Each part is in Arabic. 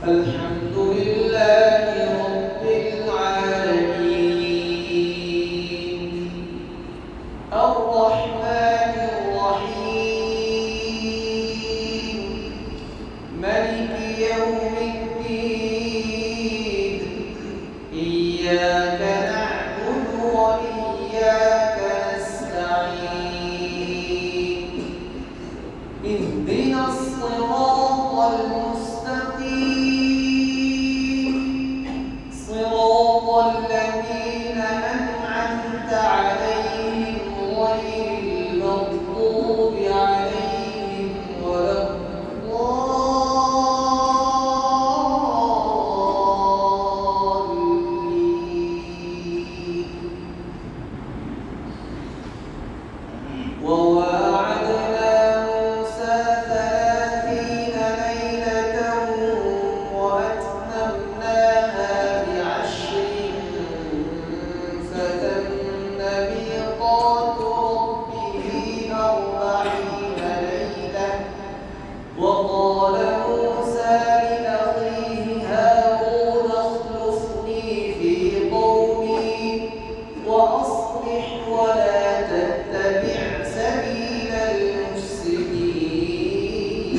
الحمد لله رب العالمين الرحمن الرحيم مالك يوم الدين إياك نعبد وإياك نستعين اهدنا الصراط المستقيم صراط الذين أنعمت عليهم غير المغضوب عليهم ولا الضالين وواعدنا موسى 30 ليلة وأتممناها ب10 فتم ميقات ربه 40 ليلة وقال موسى لأخيه هارون اخلفني في قومي وأصلح ولا تتبع سبيل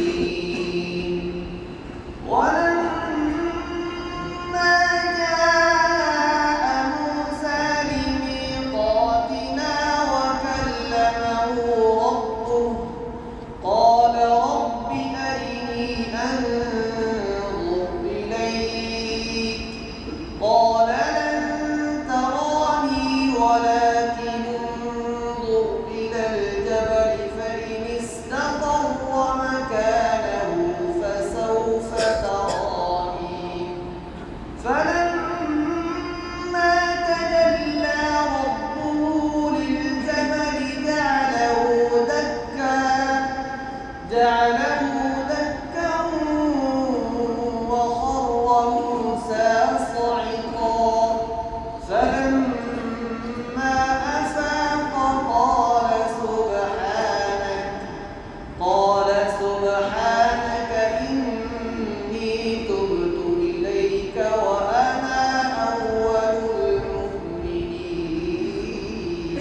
المفسدين ولما جاء موسى لميقاتنا وكلمه ربه قال رب أرني أنظر إليك قال لن تراني ولكن انظر إلى الجبل فإن استقر مكانه فسوف تراني فلما تجلى ربه للجبل جعله دكا وخر موسى صعقا فلما أفاق قال سبحانك إني تبت إليك وأنا أول المؤمنين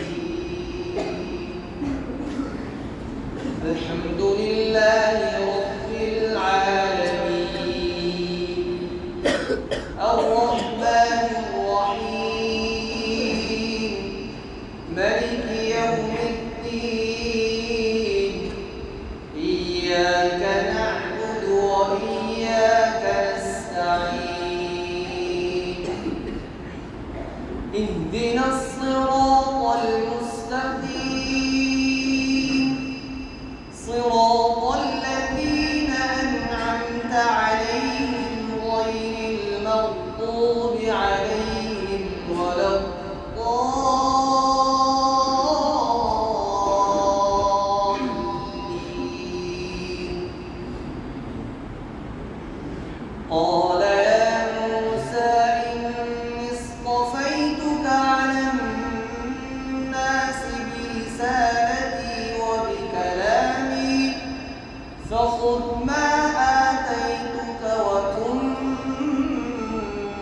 الحمد لله رب العالمين الرحمن الرحيم مالك يوم الدين إياك نعبد وإياك نستعين اهدنا الصراط المستقيم صراط الذين أنعمت عليهم غير المغضوب عليهم ولا الضالين قال يا موسى إني اصطفيتك على الناس برسالتي وبكلامي فخذ ما آتيتك وكن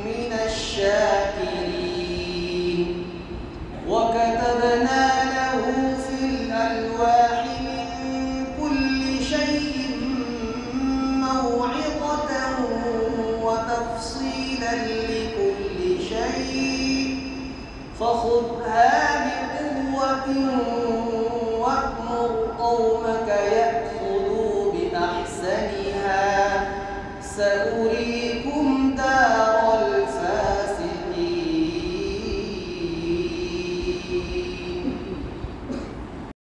من الشاكرين وكتبنا له في الألواح من كل شيء موعظة وتفصيلا لكل شيء فخذها بقوة